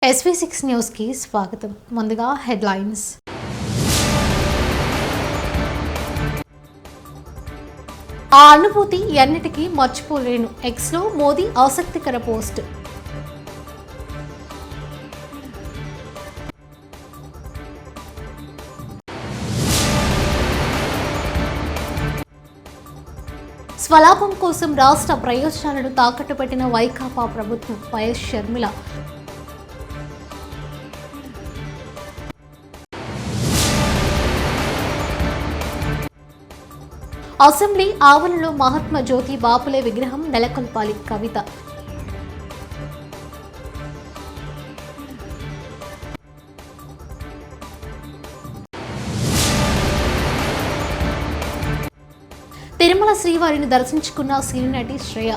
SV6 news కి స్వాగతం. ముందుగా హెడ్లైన్స్. ఆ అనుభూతి ఎన్నటికీ మర్చిపోలేను. ఎక్స్ లో మోదీ ఆసక్తికర పోస్ట్. స్వలాభం కోసం రాష్ట్ర ప్రయోజనాలను తాకట్టు పెట్టిన వైకాపా ప్రభుత్వం. వైఎస్ షర్మిల. అసెంబ్లీ ఆవరణలో మహాత్మా జ్యోతి బాపులే విగ్రహం నెలకొల్పాలి. కవిత. తిరుమల శ్రీవారిని దర్శించుకున్న సినీ నటి శ్రేయ.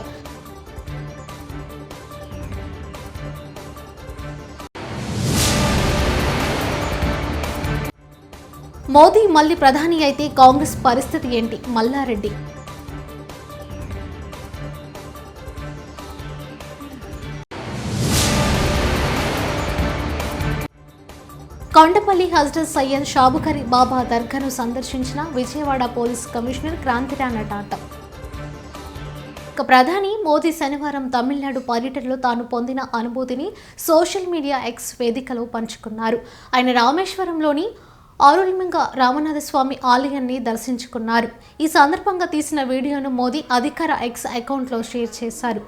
మోదీ మళ్లీ ప్రధాని అయితే కాంగ్రెస్ పరిస్థితి ఏంటి? మల్లారెడ్డి. కొండపల్లి హజ్రత్ సయ్యద్ షాబుకరి బాబా దర్గాను సందర్శించిన విజయవాడ పోలీస్ కమిషనర్ క్రాంతిరాణ టాటా. ప్రధాని మోదీ శనివారం తమిళనాడు పర్యటనలో తాను పొందిన అనుభూతిని సోషల్ మీడియా ఎక్స్ వేదికలో పంచుకున్నారు. ఆయన రామేశ్వరంలోని ఆరులిమింగ రామనాథస్వామి ఆలయాన్ని దర్శించుకున్నారు. ఈ సందర్భంగా తీసిన వీడియోను మోదీ అధికార ఎక్స్ అకౌంట్లో షేర్ చేశారు.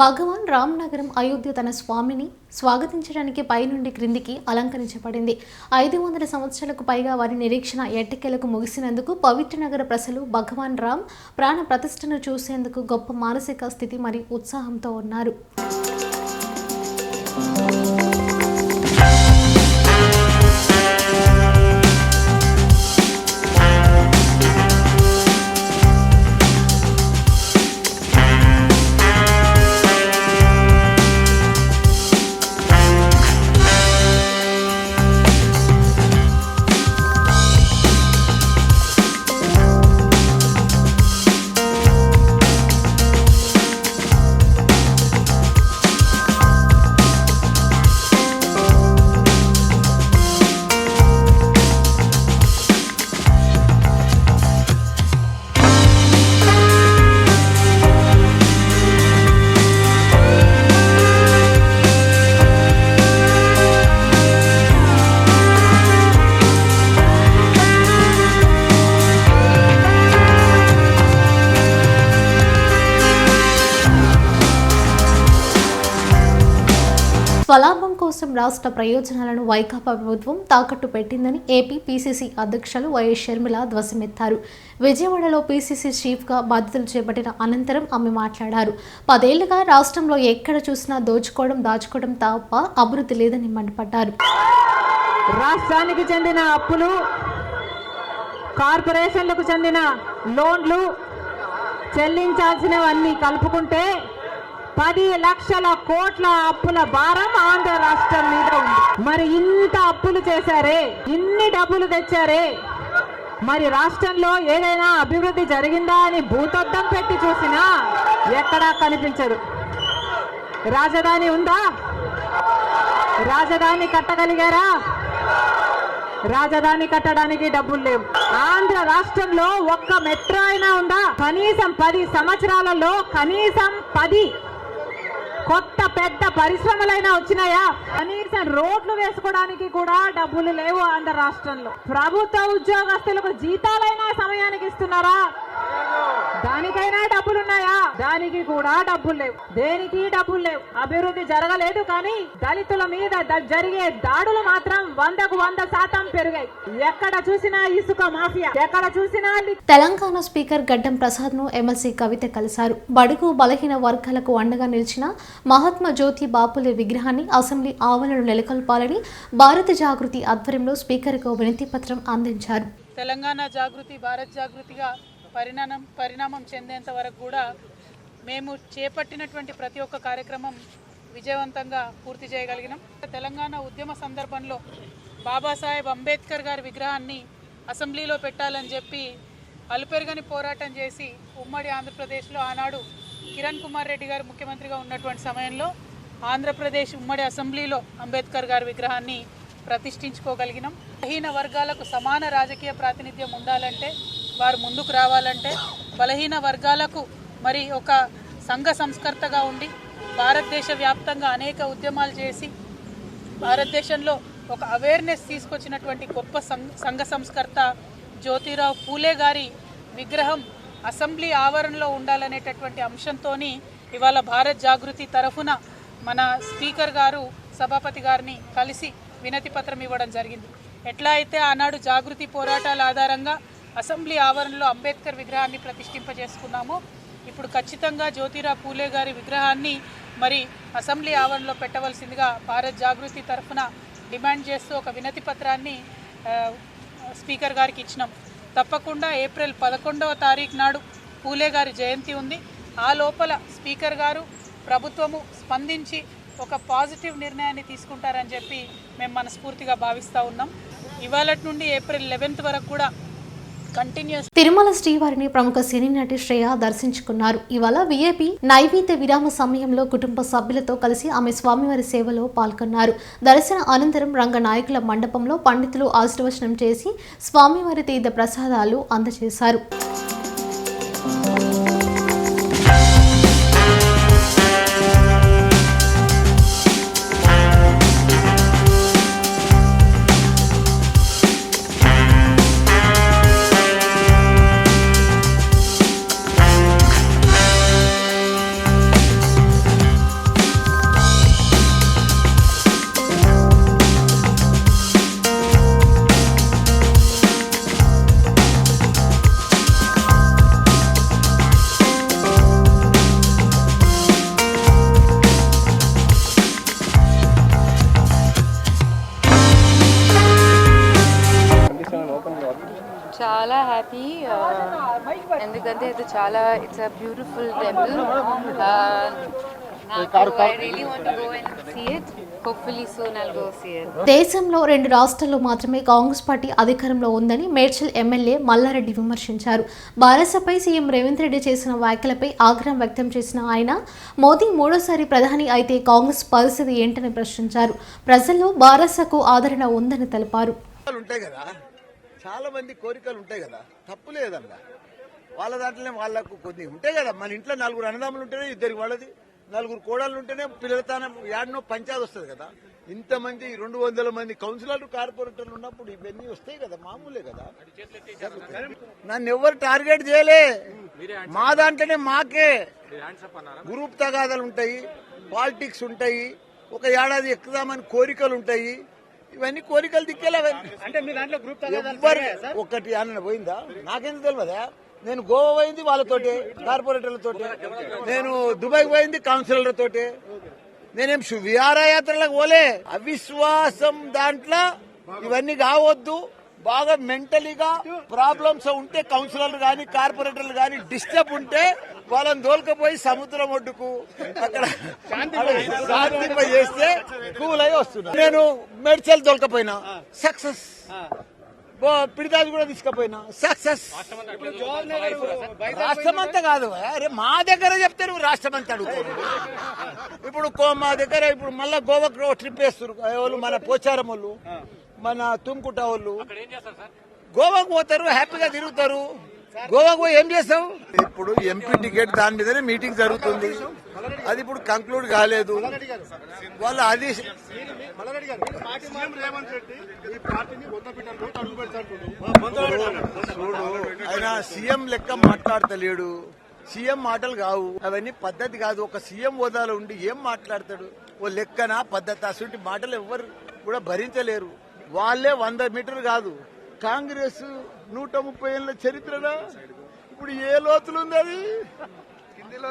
భగవాన్ రామ్ నగరం అయోధ్య తన స్వామిని స్వాగతించడానికి పైనుండి క్రిందికి అలంకరించబడింది. 500 సంవత్సరాలకు పైగా వారి నిరీక్షణ ఎట్టకేలకు ముగిసినందుకు పవిత్ర నగర ప్రజలు భగవాన్ రామ్ ప్రాణ ప్రతిష్టను చూసేందుకు గొప్ప మానసిక స్థితి మరియు ఉత్సాహంతో ఉన్నారు. స్వలాభం కోసం రాష్ట్ర ప్రయోజనాలను వైకాపా ప్రభుత్వం తాకట్టు పెట్టిందని ఏపీ పీసీసీ అధ్యక్షులు వైఎస్ షర్మిల ధ్వజమెత్తారు. విజయవాడలో పీసీసీ చీఫ్గా బాధ్యతలు చేపట్టిన అనంతరం ఆమె మాట్లాడారు. 10 ఏళ్లుగా రాష్ట్రంలో ఎక్కడ చూసినా దోచుకోవడం దాచుకోవడం తప్ప అభివృద్ధి లేదని మండిపడ్డారు. రాష్ట్రానికి చెందిన అప్పులు, కార్పొరేషన్లకు చెందిన లోన్లు చెల్లించాల్సినవన్నీ కలుపుకుంటే 10 లక్షల కోట్ల అప్పుల భారం ఆంధ్ర రాష్ట్రం మీద ఉంది. మరి ఇంత అప్పులు చేశారే, ఇన్ని డబ్బులు తెచ్చారే, మరి రాష్ట్రంలో ఏదైనా అభివృద్ధి జరిగిందా అని భూతద్దం పెట్టి చూసినా ఎక్కడా కనిపించదు. రాజధాని ఉందా? రాజధాని కట్టగలిగారా? రాజధాని కట్టడానికి డబ్బులు లేవు. ఆంధ్ర రాష్ట్రంలో ఒక్క మెట్రో అయినా ఉందా? కనీసం 10 సంవత్సరాలలో కనీసం 10 కొత్త పెద్ద పరిశ్రమలైనా వచ్చినాయా? కనీసం రోడ్లు వేసుకోవడానికి కూడా డబ్బులు లేవు ఆంధ్ర రాష్ట్రంలో. ప్రభుత్వ ఉద్యోగస్తులకు జీతాలైనా సమయానికి ఇస్తున్నారా? దానికైనా డబ్బులున్నాయా? దానికి కూడా డబ్బులు లేవు, దేనికి డబ్బులు లేవు. అభివృద్ధి జరగలేదు, కానీ దళితుల మీద జరిగే దాడులు మాత్రం 100% పెరిగాయి. ఎక్కడ చూసినా ఇసుక మాఫియా, ఎక్కడ చూసినా. తెలంగాణ స్పీకర్ గడ్డం ప్రసాద్ ను ఎమ్మెల్సీ కవిత కలిశారు. బడుగు బలహీన వర్గాలకు అండగా నిలిచిన మహాత్మా జ్యోతి బాపులే విగ్రహాన్ని అసెంబ్లీ ఆవరణలో నెలకొల్పాలని భారత జాగృతి ఆధ్వర్యంలో స్పీకర్కు వినతి పత్రం అందించారు. తెలంగాణ జాగృతి భారత్ జాగృతిగా పరిణామం చెందేంత వరకు కూడా మేము చేపట్టినటువంటి ప్రతి ఒక్క కార్యక్రమం విజయవంతంగా పూర్తి చేయగలిగినాం. తెలంగాణ ఉద్యమ సందర్భంలో బాబాసాహెబ్ అంబేద్కర్ గారి విగ్రహాన్ని అసెంబ్లీలో పెట్టాలని చెప్పి అలుపెరుగని పోరాటం చేసి ఉమ్మడి ఆంధ్రప్రదేశ్లో ఆనాడు కిరణ్ కుమార్ రెడ్డి గారు ముఖ్యమంత్రిగా ఉన్నటువంటి సమయంలో ఆంధ్రప్రదేశ్ ఉమ్మడి అసెంబ్లీలో అంబేద్కర్ గారి విగ్రహాన్ని ప్రతిష్ఠించుకోగలిగినాం. బలహీన వర్గాలకు సమాన రాజకీయ ప్రాతినిధ్యం ఉండాలంటే, వారు ముందుకు రావాలంటే, బలహీన వర్గాలకు మరి ఒక సంఘ సంస్కర్తగా ఉండి భారతదేశ వ్యాప్తంగా అనేక ఉద్యమాలు చేసి భారతదేశంలో ఒక అవేర్నెస్ తీసుకొచ్చినటువంటి గొప్ప సంఘ సంస్కర్త జ్యోతిరావు పూలే గారి విగ్రహం అసెంబ్లీ ఆవరణలో ఉండాలనేటటువంటి అంశంతో ఇవాళ భారత్ జాగృతి తరఫున మన స్పీకర్ గారు సభాపతి గారిని కలిసి వినతి పత్రం ఇవ్వడం జరిగింది. ఎట్లా అయితే ఆనాడు జాగృతి పోరాటాల ఆధారంగా అసెంబ్లీ ఆవరణలో అంబేద్కర్ విగ్రహాన్ని ప్రతిష్ఠింపజేసుకున్నామో, ఇప్పుడు ఖచ్చితంగా జ్యోతిరావు పూలే గారి విగ్రహాన్ని మరి అసెంబ్లీ ఆవరణలో పెట్టవలసిందిగా భారత్ జాగృతి తరఫున డిమాండ్ చేస్తూ ఒక వినతి పత్రాన్ని స్పీకర్ గారికి ఇచ్చినాం. తప్పకుండా ఏప్రిల్ 11వ తారీఖు నాడు పూలే గారి జయంతి ఉంది. ఆ లోపల స్పీకర్ గారు ప్రభుత్వము స్పందించి ఒక పాజిటివ్ నిర్ణయాన్ని తీసుకుంటారని చెప్పి మేము మనస్ఫూర్తిగా భావిస్తూ ఉన్నాం. ఇవాళ నుండి ఏప్రిల్ 11th వరకు కూడా కంటిన్యూస్ తిరుమల శ్రీవారిని ప్రముఖ సినీ నటి శ్రేయ దర్శించుకున్నారు. ఇవాళ విఐపి నైవేద్య విరామ సమయంలో కుటుంబ సభ్యులతో కలిసి ఆమె స్వామివారి సేవలో పాల్గొన్నారు. దర్శన అనంతరం రంగనాయకుల మండపంలో పండితులు ఆశీర్వచనం చేసి స్వామివారి తీర్థ ప్రసాదాలు అందజేశారు. చాలా హ్యాపీ ఎందుకంటే ఇది చాలా it's a beautiful temple. I really want to go and see it. Hopefully soon I'll go see it. దేశంలో 2 రాష్ట్రాల్లో మాత్రమే కాంగ్రెస్ పార్టీ అధికారంలో ఉందని మేడ్చల్ ఎమ్మెల్యే మల్లారెడ్డి విమర్శించారు. బారసపై సీఎం రేవంత్ రెడ్డి చేసిన వ్యాఖ్యలపై ఆగ్రహం వ్యక్తం చేసిన ఆయన మోదీ 3వ ప్రధాని అయితే కాంగ్రెస్ పరిస్థితి ఏంటని ప్రశ్నించారు. ప్రజల్లో బారసకు ఆదరణ ఉందని తెలిపారు. చాలా మంది కోరికలు ఉంటాయి కదా, తప్పు లేదన్నా. వాళ్ళ దాంట్లోనే వాళ్ళకు కొన్ని ఉంటాయి కదా. మన ఇంట్లో 4 అన్నదమ్ములు ఉంటేనే 2 వాళ్ళది, 4 కోడళ్ళు ఉంటేనే పిల్లలతనం యాడనో పంచాయతీ వస్తుంది కదా. ఇంతమంది 200 మంది కౌన్సిలర్లు కార్పొరేటర్లు ఉన్నప్పుడు ఇవన్నీ వస్తాయి కదా, మామూలే కదా. నన్ను ఎవరు టార్గెట్ చేయలే. మా దాంట్లోనే మాకే గ్రూప్ తగాదాలు ఉంటాయి, పాలిటిక్స్ ఉంటాయి, ఒక ఏడాది ఎక్కుదామని కోరికలు ఉంటాయి. ఇవన్నీ కోరికలు దిక్కేలా ఒకటి అన్న పోయిందా నాకెందుకు తెలియదా. నేను గోవా పోయింది వాళ్ళతోటి, కార్పొరేటర్లతోటి. నేను దుబాయ్ పోయింది కౌన్సిలర్లతోటి. నేనేం విహారయాత్రలకు పోలే. అవిశ్వాసం దాంట్లో ఇవన్నీ కావద్దు. బాగా మెంటలీగా ప్రాబ్లమ్స్ ఉంటే కౌన్సిలర్లు గాని కార్పొరేటర్లు గాని డిస్టర్బ్ ఉంటే వాళ్ళని దోల్కపోయి సముద్రం ఒడ్డుకు అక్కడ శాంతింప చేస్తే కూల్ అయి వస్తున్నా. నేను మెడ్చల్ దొరకపోయినా సక్సెస్, పిడితాజు కూడా తీసుకుపోయినా సక్సెస్. రాష్ట్రమంతా కాదు, అరే మా దగ్గర చెప్తారు రాష్ట్రమంతా అడుగుతారు. ఇప్పుడు మా దగ్గర ఇప్పుడు మళ్ళా గోవాకు ట్రిప్ వేస్తారు వాళ్ళు, మన పోచారం వాళ్ళు, మన తుమ్కుట వాళ్ళు. గోవాకు పోతారు, హ్యాపీగా తిరుగుతారు. గోవాకు పోయి ఏం చేస్తావు? ఇప్పుడు ఎంపీ టికెట్ దాని మీదనే మీటింగ్ జరుగుతుంది. అది ఇప్పుడు కంక్లూడ్ కాలేదు. వాళ్ళు అది చూడు, ఆయన సీఎం లెక్క మాట్లాడతలేడు. సీఎం మాటలు కావు, అవన్నీ పద్ధతి కాదు. ఒక సీఎం హోదాలో ఉండి ఏం మాట్లాడతాడు? ఓ లెక్కన పద్ధతి అసలు మాటలు ఎవ్వరు కూడా భరించలేరు. వాళ్ళే 100 మీటర్లు కాదు, కాంగ్రెస్ 130 ఏళ్ల చరిత్రనా ఇప్పుడు ఏ లోతులు ఉంది? అది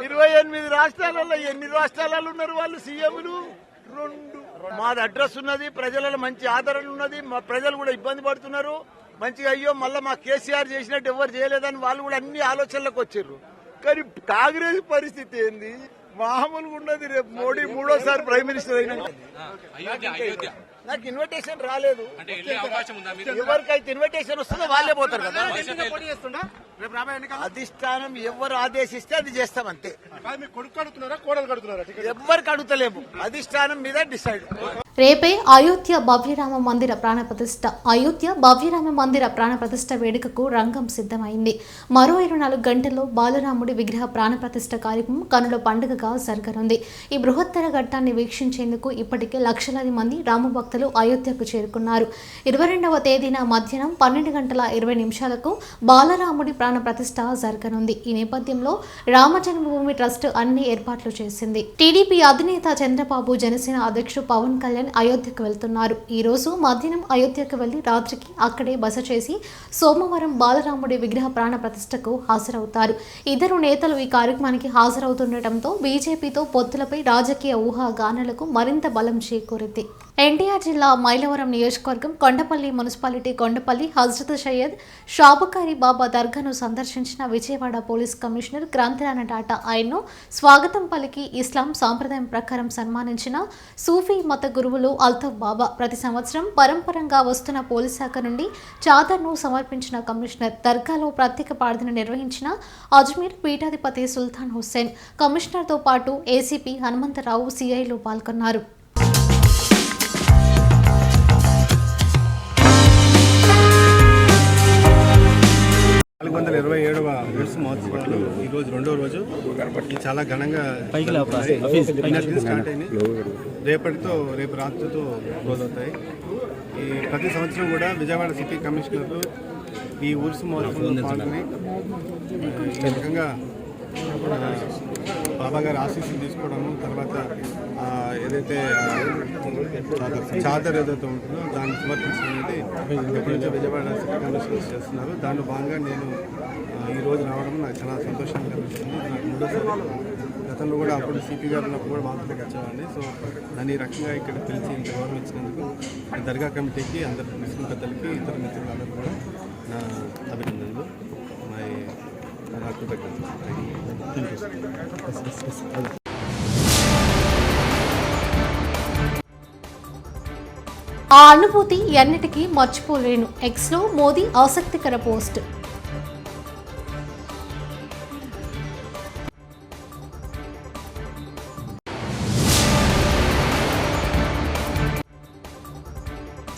28 రాష్ట్రాలలో ఎన్ని రాష్ట్రాలలో ఉన్నారు వాళ్ళు సీఎంలు? 2. మాది అడ్రస్ ఉన్నది, ప్రజలలో మంచి ఆదరణ ఉన్నది, మా ప్రజలు కూడా ఇబ్బంది పడుతున్నారు. మంచిగా అయ్యో మళ్ళీ మా కేసీఆర్ చేసినట్టు ఎవరు చేయలేదని వాళ్ళు కూడా అన్ని ఆలోచనలకు వచ్చారు. కానీ కాంగ్రెస్ పరిస్థితి ఏంది? మామూలుగా ఉన్నది. రేపు మోడీ 3వ ప్రైమ్ మినిస్టర్ అయినా నాకు ఇన్విటేషన్ రాలేదు. ఎవరికైతే ఇన్విటేషన్ వస్తుందో వాళ్ళే పోతారు కదా. అధిష్టానం ఎవరు ఆదేశిస్తే అది చేస్తాం అంతే. ఎవరికి అడుగుతలేము, అధిష్టానం మీద డిసైడ్. రేపే అయోధ్య భవ్యరామ మందిర ప్రాణప్రతిష్ఠ. అయోధ్య భవ్యరామ మందిర ప్రాణప్రతిష్ఠ వేడుకకు రంగం సిద్ధమైంది. మరో 24 గంటల్లో బాలరాముడి విగ్రహ ప్రాణప్రతిష్ఠ కార్యక్రమం కనుల పండుగగా జరగనుంది. ఈ బృహత్తర ఘట్టాన్ని వీక్షించేందుకు ఇప్పటికే లక్షలాది మంది రామభక్తులు అయోధ్యకు చేరుకున్నారు. 22వ తేదీన మధ్యాహ్నం 12:20 బాలరాముడి ప్రాణప్రతిష్ఠ జరగనుంది. ఈ నేపథ్యంలో రామజన్మభూమి ట్రస్ట్ అన్ని ఏర్పాట్లు చేసింది. టీడీపీ అధినేత చంద్రబాబు, జనసేన అధ్యక్షుడు పవన్ కళ్యాణ్ అయోధ్యకు వెళ్తున్నారు. ఈ రోజు మధ్యాహ్నం అయోధ్యకు వెళ్లి రాత్రికి అక్కడే బస చేసి సోమవారం బాలరాముడి విగ్రహ ప్రాణ ప్రతిష్టకు హాజరవుతారు. ఇద్దరు నేతలు ఈ కార్యక్రమానికి హాజరవుతుండటంతో బీజేపీతో పొత్తులపై రాజకీయ ఊహాగానాలకు మరింత బలం చేకూరింది. ఎన్టీఆర్ జిల్లా మైలవరం నియోజకవర్గం కొండపల్లి మున్సిపాలిటీ కొండపల్లి హజ్రత్ సయ్యద్ షాబుకారి బాబా దర్గాను సందర్శించిన విజయవాడ పోలీస్ కమిషనర్ క్రాంతిరాణ టాటా ఆయన్ను స్వాగతం పలికి ఇస్లాం సాంప్రదాయం ప్రకారం సన్మానించిన సూఫీ మత గురువులు అల్తఫ్ బాబా. ప్రతి సంవత్సరం పరంపరంగా వస్తున్న పోలీస్ శాఖ నుండి చాదర్ను సమర్పించిన కమిషనర్ దర్గాలో ప్రత్యేక ప్రార్థన నిర్వహించిన అజ్మీర్ పీఠాధిపతి సుల్తాన్ హుస్సేన్, కమిషనర్తో పాటు ఏసీపీ హనుమంతరావు, సిఐలు పాల్గొన్నారు. ఉర్సు మహోత్సవాలు ఈరోజు 2వ రోజు. చాలా ఘనంగా స్టార్ట్ అయినాయి. రేపు రాత్రితో రోజవుతాయి. ఈ ప్రతి సంవత్సరం కూడా విజయవాడ సిటీ కమిషనర్లు ఈ ఉర్సు మహోత్సవంలో పాల్గొని ఈ రకంగా బాబా గారి ఆశీస్సులు తీసుకోవడము, తర్వాత ఏదైతే చాదర్ ఏదైతే ఉంటుందో దాన్ని సమర్పించడం అనేది ఎప్పటి నుంచో విజయవాడ సిటీ కమిషనర్స్ చేస్తున్నారు. దానిలో భాగంగా నేను ఈరోజు రావడం నాకు చాలా సంతోషంగా కనిపిస్తుంది. నాకు 3వ గతంలో కూడా అప్పుడు సిపి గారు ఉన్నప్పుడు కూడా మాత్రమే వచ్చేవాడిని. సో నన్ను ఈ రకంగా ఇక్కడ పిలిచి ఇంత గౌరవం ఇచ్చినందుకు దర్గా కమిటీకి, అందరి ముస్లిం పెద్దలకి, ఇతర మిత్రులందరూ కూడా నా అభినందనలు, నా కృతజ్ఞతలు. ఆ అనుభూతి ఎన్నిటికీ మర్చిపోలేను. ఎక్స్లో మోదీ ఆసక్తికర పోస్ట్.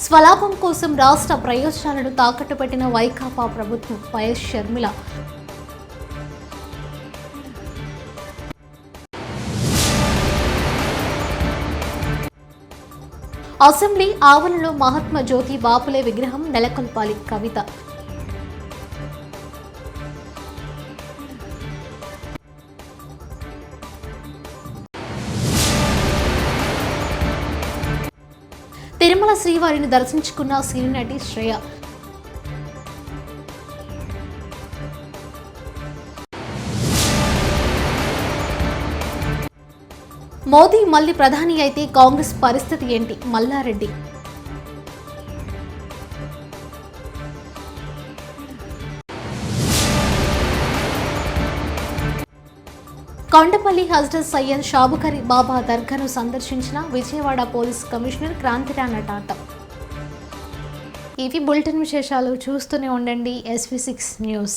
స్వలాభం కోసం రాష్ట్ర ప్రయోజనాలను తాకట్టు పెట్టిన వైకాపా ప్రభుత్వం. వైఎస్ షర్మిల. అసెంబ్లీ ఆవరణలో మహాత్మా జ్యోతి బాపులే విగ్రహం నెలకొల్పాలి. కవిత. తిరుమల శ్రీవారిని దర్శించుకున్న సినీ నటి శ్రేయ. మోదీ మళ్లీ ప్రధాని అయితే కాంగ్రెస్ పరిస్థితి ఏంటి? మల్లారెడ్డి. కొండపల్లి హజ్రత్ సయ్యద్ షాబుకారి బాబా దర్గాను సందర్శించిన విజయవాడ పోలీస్ కమిషనర్ క్రాంతిరాణ టాటా. ఇవి బులెటిన్ విశేషాలు. చూస్తూనే ఉండండి SV6 న్యూస్.